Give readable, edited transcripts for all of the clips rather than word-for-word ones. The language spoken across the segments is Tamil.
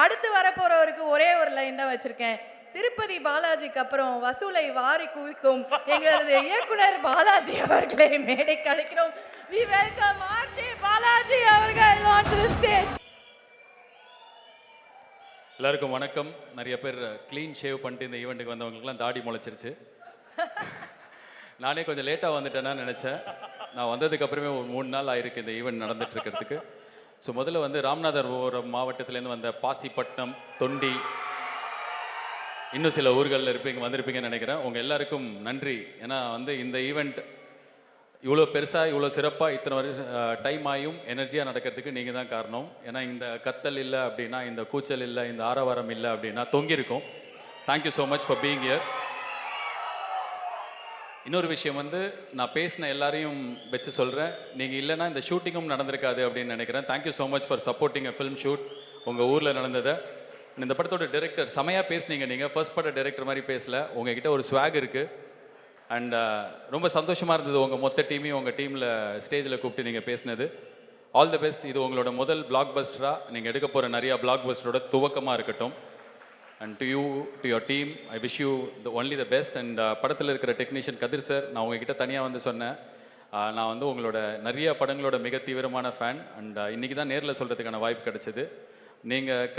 அடுத்து வரப்போறவருக்கு ஒரே ஒரு லைன் தான் வச்சிருக்கேன். திருப்பதி பாலாஜிக்கு அப்புறம் வசூலை வாரி குவிக்கும் எங்களது இயக்குனர் பாலாஜி அவர்களை மேடைக்கு அழைக்கிறோம். We welcome ஆர்ஜே பாலாஜி அவர்கள் on to the stage. எல்லாருக்கும் வணக்கம். நிறைய பேர் க்ளீன் ஷேவ் பண்ணிட்டு இந்த ஈவெண்ட்டுக்கு வந்தவங்களுக்குலாம் தாடி முளைச்சிருச்சு. நானே கொஞ்சம் லேட்டாக வந்துட்டேன்னா நினச்சேன். நான் வந்ததுக்கு அப்புறமே ஒரு 3 நாள் ஆயிருக்கு இந்த ஈவெண்ட் நடந்துட்டு இருக்கிறதுக்கு. ஸோ முதல்ல வந்து ராமநாதபுரம் மாவட்டத்திலேருந்து வந்த பாசிப்பட்டினம், தொண்டி, இன்னும் சில ஊர்களில் வந்திருப்பீங்கன்னு நினைக்கிறேன். உங்கள் எல்லாருக்கும் நன்றி. ஏன்னா வந்து இந்த ஈவெண்ட் இவ்வளோ பெருசாக இவ்வளோ சிறப்பாக இத்தனை வருஷம் டைம் ஆகியும் எனர்ஜியாக நடக்கிறதுக்கு நீங்கள் தான் காரணம். ஏன்னா இந்த கத்தல் இல்லை அப்படின்னா, இந்த கூச்சல் இல்லை, இந்த ஆரவாரம் இல்லை அப்படின்னா தொங்கியிருக்கும். Thank you so much for being here. இன்னொரு விஷயம் வந்து நான் பேசின எல்லாரையும் வச்சு சொல்கிறேன், நீங்கள் இல்லைன்னா இந்த ஷூட்டிங்கும் நடந்திருக்காது அப்படின்னு நினைக்கிறேன். Thank you so much for supporting a film shoot. உங்கள் ஊரில் நடந்ததை. இந்த படத்தோட டைரக்டர் செமையாக பேசுனீங்க. நீங்கள் ஃபர்ஸ்ட் பட டைரக்டர் மாதிரி பேசல. உங்ககிட்ட ஒரு ஸ்வாக் இருக்குது. அண்ட் ரொம்ப சந்தோஷமாக இருந்தது உங்கள் மொத்த டீமையும் உங்கள் டீமில் ஸ்டேஜில் கூப்பிட்டு நீங்கள் பேசினது. All the best. இது உங்களோட முதல் பிளாக் பஸ்டராக நீங்கள் எடுக்க போகிற நிறையா பிளாக் பஸ்டரோட துவக்கமாக இருக்கட்டும். And to you, to your team, I wish you only the best. And படத்தில் இருக்கிற டெக்னீஷியன் கதிர் சார், நான் உங்ககிட்ட தனியாக வந்து சொன்னேன், நான் வந்து உங்களோட நிறைய படங்களோட மிக தீவிரமான ஃபேன். அண்ட் இன்றைக்கி தான் நேரில் சொல்கிறதுக்கான வாய்ப்பு கிடச்சிது. நீங்கள்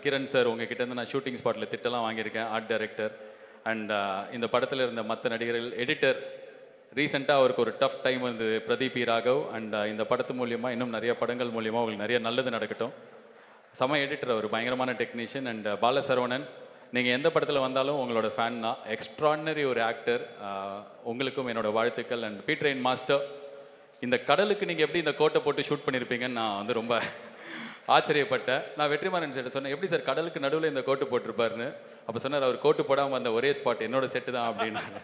கிரண் சார், உங்ககிட்டேருந்து நான் ஷூட்டிங் ஸ்பாட்டில் திட்டெல்லாம் வாங்கியிருக்கேன், ஆர்ட் டைரக்டர். அண்ட் இந்த படத்தில் இருந்த மற்ற நடிகர்கள், எடிட்டர், ரீசெண்டாக அவருக்கு ஒரு டஃப் டைம் வந்து பிரதீப் ராகவ். அண்ட் இந்த படத்து மூலியமாக இன்னும் நிறைய படங்கள் மூலியமாக உங்களுக்கு நிறைய நல்லது நடக்கட்டும். செம எடிட்டர் அவர், பயங்கரமான டெக்னீஷியன். அண்ட் பாலசரவணன், நீங்கள் எந்த படத்தில் வந்தாலும் உங்களோட ஃபேன் தான். எக்ஸ்ட்ராடினரி ஒரு ஆக்டர். உங்களுக்கும் என்னோட வாழ்த்துக்கள். அண்ட் பீட்ரெயின் மாஸ்டர், இந்த கடலுக்கு நீங்கள் எப்படி இந்த கோட்டை போட்டு ஷூட் பண்ணியிருப்பீங்கன்னு நான் வந்து ரொம்ப ஆச்சரியப்பட்டேன். நான் வெற்றிமாறன் சார் சொன்னேன், எப்படி சார் கடலுக்கு நடுவில் இந்த கோட்டு போட்டிருப்பாருன்னு. அப்போ சொன்னார், அவர் கோட்டு போடாமல் வந்த ஒரே ஸ்பாட் என்னோட செட்டு தான் அப்படின்னாரு.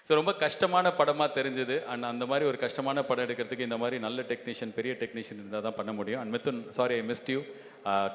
ஸோ ரொம்ப கஷ்டமான படமாக தெரிஞ்சுது. அண்ட் அந்த மாதிரி ஒரு கஷ்டமான படம் எடுக்கிறதுக்கு இந்த மாதிரி நல்ல டெக்னீஷியன், பெரிய டெக்னீஷியன் இருந்தால் தான் பண்ண முடியும். And Mithun, sorry I missed you.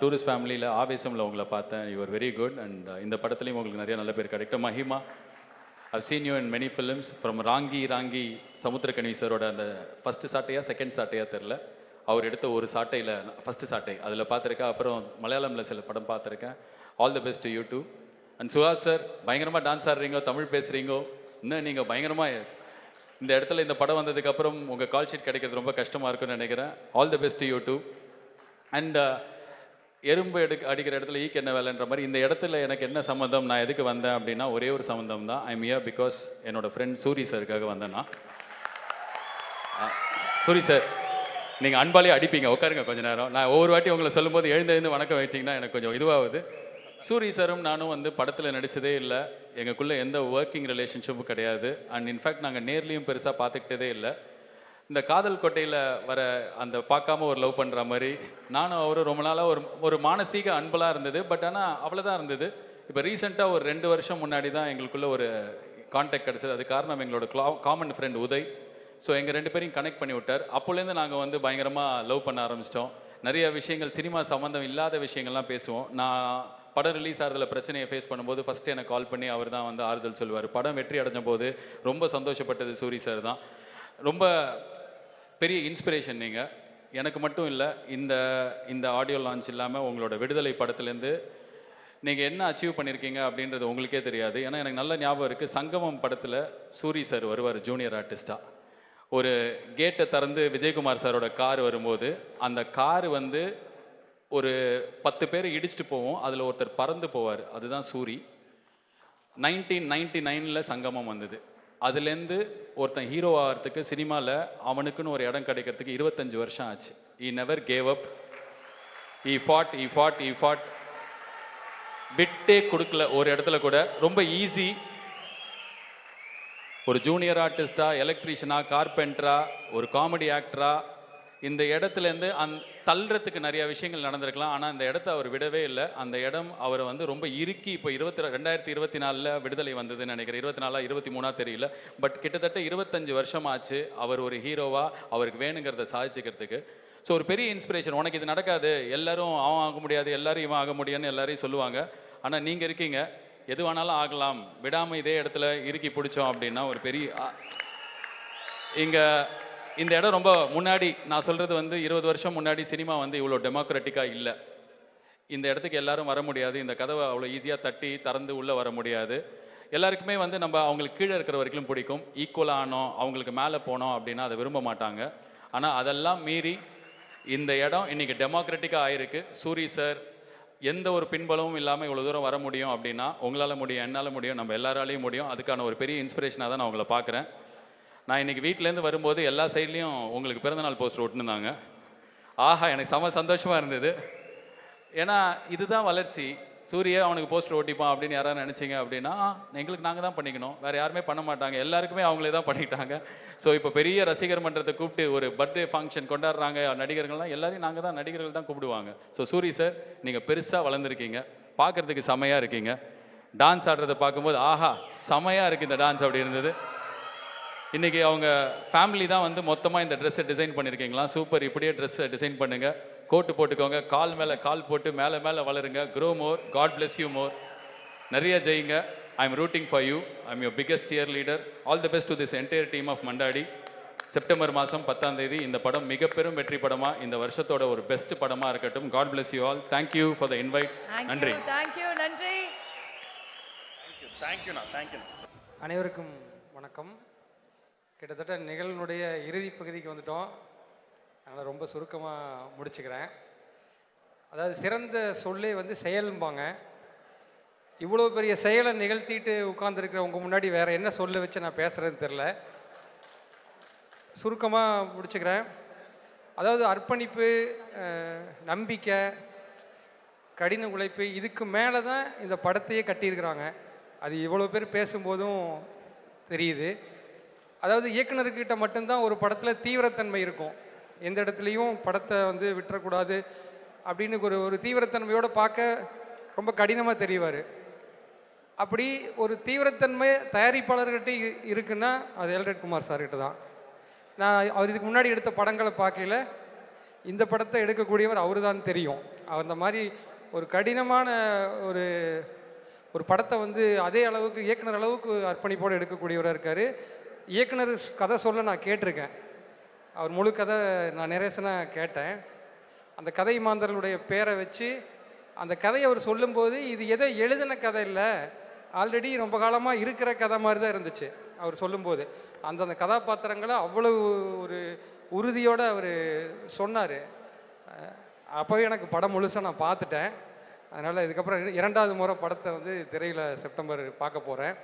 Tourist ஃபேமிலியில் ஆவேசமில் உங்களை பார்த்தேன். You are very good. And இந்த படத்துலையும் உங்களுக்கு நிறைய நல்ல பேர் கிடைக்கும். Mahima, I've seen you in many films. From Raangi Samuthirakani சாரோட அந்த ஃபஸ்ட்டு சாட்டையா செகண்ட் சாட்டையா தெரில, அவர் எடுத்த ஒரு சாட்டையில் ஃபஸ்ட்டு சாட்டை அதில் பார்த்துருக்கேன். அப்புறம் மலையாளமில் சில படம் பார்த்துருக்கேன். All the best to you too. And Suhas sir, பயங்கரமாக டான்ஸ் ஆடுறீங்க, தமிழ் பேசுகிறீங்க. இன்னும் நீங்கள் பயங்கரமாக இந்த இடத்துல இந்த படம் வந்ததுக்கப்புறம் உங்கள் கால் ஷீட் கிடைக்கிறது ரொம்ப கஷ்டமாக இருக்குன்னு நினைக்கிறேன். All the best to you too. And எறும்பு அடிக்கிற இடத்துல ஈக்கு என்ன வேலைன்ற மாதிரி இந்த இடத்துல எனக்கு என்ன சம்மந்தம், நான் எதுக்கு வந்தேன் அப்படின்னா ஒரே ஒரு சம்மந்தம் தான். ஐம் ஹியர் பிகாஸ் என்னோட ஃப்ரெண்ட் சூரி சாருக்காக வந்தேன்னா. சூரி சார், நீங்கள் அன்பாலே அடிப்பீங்க, உட்காருங்க கொஞ்ச நேரம். நான் ஒவ்வொரு வாட்டி உங்களை சொல்லும்போது எழுந்து வணக்கம் வச்சிங்கன்னா எனக்கு கொஞ்சம் இதுவாகுது. சூரி சாரும் நானும் வந்து படத்தில் நடித்ததே இல்லை. எங்களுக்குள்ளே எந்த ஒர்க்கிங் ரிலேஷன்ஷிப்பும் கிடையாது. அண்ட் இன்ஃபேக்ட் நாங்கள் நேர்லேயும் பெருசாக பார்த்துக்கிட்டதே இல்லை. இந்த காதல் கோட்டையில் வர அந்த பார்க்காம ஒரு லவ் பண்ணுற மாதிரி நானும் அவரும் ரொம்ப நாளாக ஒரு மானசீக அன்பலாக இருந்தது. பட் ஆனால் அவ்வளோதான் இருந்தது. இப்போ ரீசெண்டாக ஒரு 2 வருஷம் முன்னாடி தான் எங்களுக்குள்ள ஒரு கான்டாக்ட் கிடச்சிது. அது காரணம் எங்களோட காமன் ஃப்ரெண்ட் உதய். ஸோ எங்கள் 2 பேரையும் கனெக்ட் பண்ணி விட்டார். அப்போலேருந்து நாங்கள் வந்து பயங்கரமாக லவ் பண்ண ஆரம்பிச்சிட்டோம். நிறைய விஷயங்கள், சினிமா சம்மந்தம் இல்லாத விஷயங்கள்லாம் பேசுவோம். நான் படம் ரிலீஸ் ஆகிறதுல பிரச்சனையை ஃபேஸ் பண்ணும்போது ஃபஸ்ட்டு எனக்கு கால் பண்ணி அவர் தான் வந்து ஆறுதல் சொல்லுவார். படம் வெற்றி அடைஞ்ச போது ரொம்ப சந்தோஷப்பட்டது சூரி சார் தான். ரொம்ப பெரிய இன்ஸ்பிரேஷன் நீங்கள். எனக்கு மட்டும் இல்லை, இந்த ஆடியோ லான்ச் இல்லாமல் உங்களோட விடுதலை படத்துலேருந்து நீங்கள் என்ன அச்சீவ் பண்ணியிருக்கீங்க அப்படின்றது உங்களுக்கே தெரியாது. ஏன்னா எனக்கு நல்ல ஞாபகம் இருக்குது, சங்கமம் படத்தில் சூரி சார் வருவார் ஜூனியர் ஆர்டிஸ்டாக. ஒரு கேட்டை திறந்து விஜயகுமார் சாரோட கார் வரும்போது அந்த கார் வந்து ஒரு 10 பேர் இடிச்சுட்டு போவோம், அதில் ஒருத்தர் பறந்து போவார். அதுதான் சூரி. 1999 சங்கமம் வந்தது. அதுலேருந்து ஒருத்தன் ஹீரோ ஆகிறதுக்கு சினிமாவில் அவனுக்குன்னு ஒரு இடம் கிடைக்கிறதுக்கு 25 வருஷம் ஆச்சு. He never gave up. He fought. விட்டே கொடுக்கல ஒரு இடத்துல கூட. ரொம்ப ஈஸி. ஒரு ஜூனியர் ஆர்டிஸ்டா, எலக்ட்ரீஷியனா, கார்பெண்டரா, ஒரு காமெடி ஆக்டரா, இந்த இடத்துலேருந்து தள்ளுறதுக்கு நிறைய விஷயங்கள் நடந்திருக்கலாம். ஆனால் அந்த இடத்த அவர் விடவே இல்லை. அந்த இடம் அவரை வந்து ரொம்ப இறுக்கி, இப்போ 2024 விடுதலை வந்ததுன்னு நினைக்கிறேன். 24 23 தெரியல. பட் கிட்டத்தட்ட 25 வருஷம் ஆச்சு அவர் ஒரு ஹீரோவாக அவருக்கு வேணுங்கிறத சாதிச்சுக்கிறதுக்கு. ஸோ ஒரு பெரிய இன்ஸ்பிரேஷன். உனக்கு இது நடக்காது, எல்லாரும் அவன் ஆக முடியாது, எல்லாரும் இவன் ஆக முடியாதுன்னு எல்லாரையும் சொல்லுவாங்க. ஆனால் நீங்கள் இருக்கீங்க, எது வேணாலும் ஆகலாம், விடாமல் இதே இடத்துல இறுக்கி பிடிச்சோம் அப்படின்னா ஒரு பெரிய இங்கே இந்த இடம் ரொம்ப முன்னாடி நான் சொல்கிறது வந்து 20 வருஷம் முன்னாடி சினிமா வந்து இவ்வளோ டெமோக்ராட்டிக்காக இல்லை. இந்த இடத்துக்கு எல்லாரும் வர முடியாது, இந்த கதவை அவ்வளோ ஈஸியாக தட்டி திறந்து உள்ளே வர முடியாது. எல்லாருக்குமே வந்து நம்ம அவங்களுக்கு கீழே இருக்கிற வரைக்கும் பிடிக்கும். ஈக்குவலாக ஆனோம், அவங்களுக்கு மேலே போனோம் அப்படின்னா அதை விரும்ப மாட்டாங்க. ஆனால் அதெல்லாம் மீறி இந்த இடம் இன்னைக்கு டெமோக்ராட்டிக்காக ஆயிருக்கு. சூரி சார் எந்த ஒரு பின்பலமும் இல்லாமல் இவ்வளோ தூரம் வர முடியும் அப்படின்னா உங்களால் முடியும், என்னால் முடியும், நம்ம எல்லாராலையும் முடியும். அதுக்கான ஒரு பெரிய இன்ஸ்பிரேஷனாக தான் நான் உங்களை பார்க்குறேன். நான் இன்றைக்கி வீட்டிலேருந்து வரும்போது எல்லா சைட்லேயும் உங்களுக்கு பிறந்தநாள் போஸ்டர் ஒட்டுனுந்தாங்க. ஆஹா, எனக்கு செம சந்தோஷமாக இருந்தது. ஏன்னா இதுதான் வளர்ச்சி. சூரிய அவனுக்கு போஸ்டர் ஓட்டிப்பான் அப்படின்னு யாராவது நினச்சிங்க அப்படின்னா எங்களுக்கு நாங்கள் தான் பண்ணிக்கணும், வேறு யாருமே பண்ண மாட்டாங்க, எல்லாருக்குமே அவங்களே தான் பண்ணிக்கிட்டாங்க. ஸோ இப்போ பெரிய ரசிகர் மன்றத்தை கூப்பிட்டு ஒரு பர்த்டே ஃபங்க்ஷன் கொண்டாடுறாங்க நடிகர்கள்லாம், எல்லாரையும் நாங்கள் தான் நடிகர்கள் தான் கூப்பிடுவாங்க. ஸோ சூரி சார் நீங்கள் பெருசாக வளர்ந்துருக்கீங்க, பார்க்குறதுக்கு செமையாக இருக்கீங்க. டான்ஸ் ஆடுறதை பார்க்கும்போது ஆஹா செமையாக இருக்குது இந்த டான்ஸ் அப்படி இருந்தது. இன்றைக்கி அவங்க ஃபேமிலி தான் வந்து மொத்தமாக இந்த ட்ரெஸ்ஸை டிசைன் பண்ணியிருக்கீங்களா, சூப்பர், இப்படியே ட்ரெஸ்ஸை டிசைன் பண்ணுங்கள், கோட்டு போட்டுக்கோங்க, கால் மேலே கால் போட்டு மேலே மேலே வளருங்க, grow more, God bless you more, நிறைய ஜெயிங்க. I am rooting for you, I am your biggest cheer leader. All the best to this entire team of Mandaadi. September மாதம் 10ஆம் தேதி இந்த படம் மிக பெரும் வெற்றி படமாக, இந்த வருஷத்தோட ஒரு பெஸ்ட் படமாக இருக்கட்டும். God bless you all. Thank you for the invite. நன்றி. தேங்க்யூ. நன்றி. தேங்க்யூண்ணா. அனைவருக்கும் வணக்கம். கிட்டத்தட்ட நிகழ்வுடைய இறுதி பகுதிக்கு வந்துட்டோம். அதனால் ரொம்ப சுருக்கமாக முடிச்சுக்கிறேன். அதாவது சிறந்த சொல்லே வந்து செயல்பாங்க. இவ்வளோ பெரிய செயலை நிகழ்த்திட்டு உட்கார்ந்துருக்கிற உங்கள் முன்னாடி வேறு என்ன சொல்ல வச்சு நான் பேசுகிறதுன்னு தெரில. சுருக்கமாக முடிச்சுக்கிறேன். அதாவது அர்ப்பணிப்பு, நம்பிக்கை, கடின உழைப்பு, இதுக்கு மேலே தான் இந்த படத்தையே கட்டியிருக்கிறாங்க. அது இவ்வளோ பேர் பேசும்போதும் தெரியுது. அதாவது இயக்குனர்கிட்ட மட்டும்தான் ஒரு படத்தில் தீவிரத்தன்மை இருக்கும். எந்த இடத்துலையும் படத்தை வந்து விட்டுறக்கூடாது அப்படின்னு ஒரு தீவிரத்தன்மையோடு பார்க்க ரொம்ப கடினமாக தெரிவார். அப்படி ஒரு தீவிரத்தன்மை தயாரிப்பாளர்கிட்ட இருக்குன்னா அது எல்ரட் குமார் சார்கிட்ட தான். நான் அவர் இதுக்கு முன்னாடி எடுத்த படங்களை பார்க்கல, இந்த படத்தை எடுக்கக்கூடியவர் அவரு தான் தெரியும். அந்த மாதிரி ஒரு கடினமான ஒரு படத்தை வந்து அதே அளவுக்கு இயக்குனர் அளவுக்கு அர்ப்பணிப்போடு எடுக்கக்கூடியவராக இருக்கார். இயக்குனர் கதை சொல்ல நான் கேட்டிருக்கேன். அவர் முழு கதை நான் நிறையசனாக கேட்டேன். அந்த கதை மாந்தர்களுடைய பேரை வச்சு அந்த கதையை அவர் சொல்லும்போது இது எதை எழுதின கதை இல்லை, ஆல்ரெடி ரொம்ப காலமாக இருக்கிற கதை மாதிரி தான் இருந்துச்சு. அவர் சொல்லும்போது அந்த கதாபாத்திரங்களை அவ்வளவு ஒரு உறுதியோடு அவர் சொன்னார். அப்போவே எனக்கு படம் முழுசாக நான் பார்த்துட்டேன். அதனால் இதுக்கப்புறம் 2வது முறை படத்தை வந்து திரையில் செப்டம்பர் பார்க்க போகிறேன்.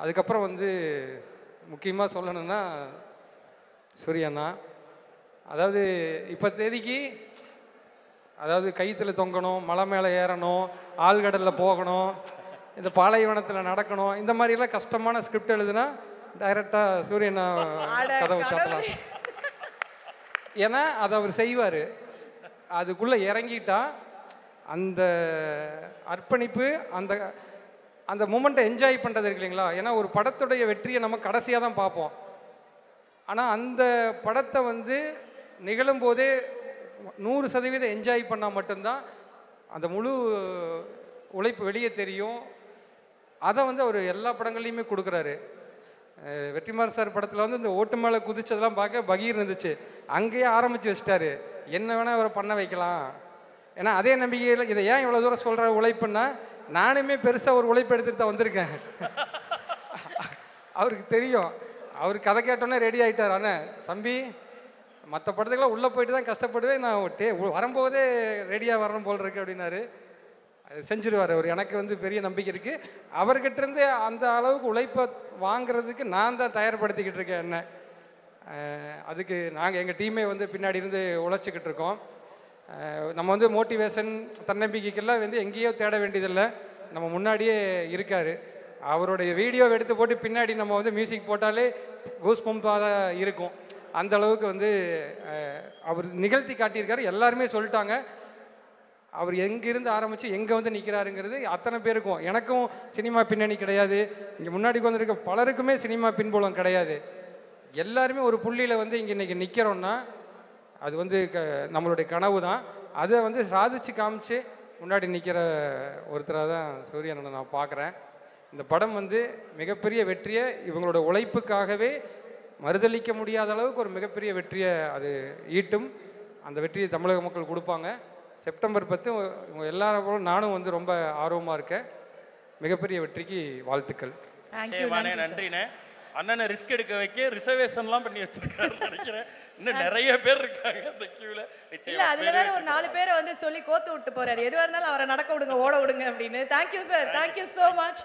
அதுக்கப்புறம் வந்து முக்கியமாக சொல்லணுன்னா சூரியண்ணா, அதாவது இப்போ தேதிக்கு அதாவது கயிற்றுல தொங்கணும், மலை மேலே ஏறணும், ஆழ்கடலில் போகணும், இந்த பாலைவனத்தில் நடக்கணும், இந்த மாதிரிலாம் கஷ்டமான ஸ்கிரிப்ட் எழுதுனா டைரெக்டாக சூரியண்ணா கதவை சாத்தலாம். ஏன்னா அதை அவர் செய்வார். அதுக்குள்ளே இறங்கிட்டா அந்த அர்ப்பணிப்பு, அந்த அந்த மூமெண்ட்டை என்ஜாய் பண்ணுறது இருக்கு இல்லைங்களா. ஏன்னா ஒரு படத்துடைய வெற்றியை நம்ம கடைசியாக தான் பார்ப்போம். ஆனால் அந்த படத்தை வந்து நிகழும்போதே 100% என்ஜாய் பண்ணால் மட்டும்தான் அந்த முழு உழைப்பு வெளியே தெரியும். அதை வந்து அவர் எல்லா படங்கள்லையுமே கொடுக்குறாரு. வெற்றிமாறன் சார் படத்தில் வந்து இந்த ஓட்டு மேலே குதிச்சதெல்லாம் பார்க்க பகீர் இருந்துச்சு. அங்கேயே ஆரம்பித்து வச்சிட்டாரு, என்ன வேணால் அவரை பண்ண வைக்கலாம். ஏன்னா அதே நம்பிக்கையில் இதை ஏன் இவ்வளோ தூரம் சொல்கிற உழைப்புன்னா, நானுமே பெருசாக ஒரு உழைப்பு எடுத்துகிட்டு தான் வந்திருக்கேன். அவருக்கு தெரியும். அவர் கதை கேட்டோன்னே ரெடி ஆகிட்டார். ஆனால் தம்பி, மற்ற படத்துக்கெல்லாம் உள்ளே போயிட்டு தான் கஷ்டப்படுவேன், நான் வரும்போதே ரெடியாக வரணும் போல் இருக்கு அப்படின்னாரு. அது செஞ்சிருவார் அவர். எனக்கு வந்து பெரிய நம்பிக்கை இருக்குது. அவர்கிட்டருந்து அந்த அளவுக்கு உழைப்பை வாங்கிறதுக்கு நான் தான் தயார்படுத்திக்கிட்டு இருக்கேன். என்ன அதுக்கு நாங்கள் எங்கள் டீமே வந்து பின்னாடி இருந்து உழைச்சிக்கிட்டு இருக்கோம். நம்ம வந்து மோட்டிவேஷன், தன்னம்பிக்கைக்கெல்லாம் வந்து எங்கேயோ தேட வேண்டியதில்லை, நம்ம முன்னாடியே இருக்கார். அவருடைய வீடியோவை எடுத்து போட்டு பின்னாடி நம்ம வந்து மியூசிக் போட்டாலே கூஸ் பம்பாக தான் இருக்கும். அந்த அளவுக்கு வந்து அவர் நிகழ்த்தி காட்டியிருக்காரு. எல்லாருமே சொல்லிட்டாங்க அவர் எங்கேருந்து ஆரம்பித்து எங்கே வந்து நிற்கிறாருங்கிறது. அத்தனை பேருக்கும், எனக்கும் சினிமா பின்னணி கிடையாது, இங்கே முன்னாடி வந்திருக்க பலருக்குமே சினிமா பின்புலம் கிடையாது. எல்லாருமே ஒரு புள்ளியில் வந்து இங்கே இன்றைக்கி நிற்கிறோன்னா அது வந்து நம்மளுடைய கனவு தான். அதை வந்து சாதிச்சு காமிச்சு முன்னாடி நிற்கிற ஒருத்தராக தான் சூரியனை நான் பார்க்குறேன். இந்த படம் வந்து மிகப்பெரிய வெற்றியை, இவங்களோட உழைப்புக்காகவே மறுதளிக்க முடியாத அளவுக்கு ஒரு மிகப்பெரிய வெற்றியை அது ஈட்டும். அந்த வெற்றியை தமிழக மக்கள் கொடுப்பாங்க. செப்டம்பர் 10 உங்க எல்லாரும் போல நானும் வந்து ரொம்ப ஆர்வமாக இருக்கேன். மிகப்பெரிய வெற்றிக்கு வாழ்த்துக்கள். தேங்க்யூ சரிவானே, நன்றிண்ணே. அண்ணனை ரிஸ்க் எடுக்க வைக்க ரிசர்வேஷன்லாம் பண்ணி வச்சிருக்காரு நினைக்கிறேன். இன்னும் நிறைய பேர் இருக்காங்க அந்த கியூவில். இல்ல அதுல வேற ஒரு 4 பேரை வந்து சொல்லி கோத்து விட்டு போறாரு. எதுவா இருந்தாலும் அவரை நடக்க விடுங்க, ஓட விடுங்க அப்படின்னு. Thank you sir, thank you so much.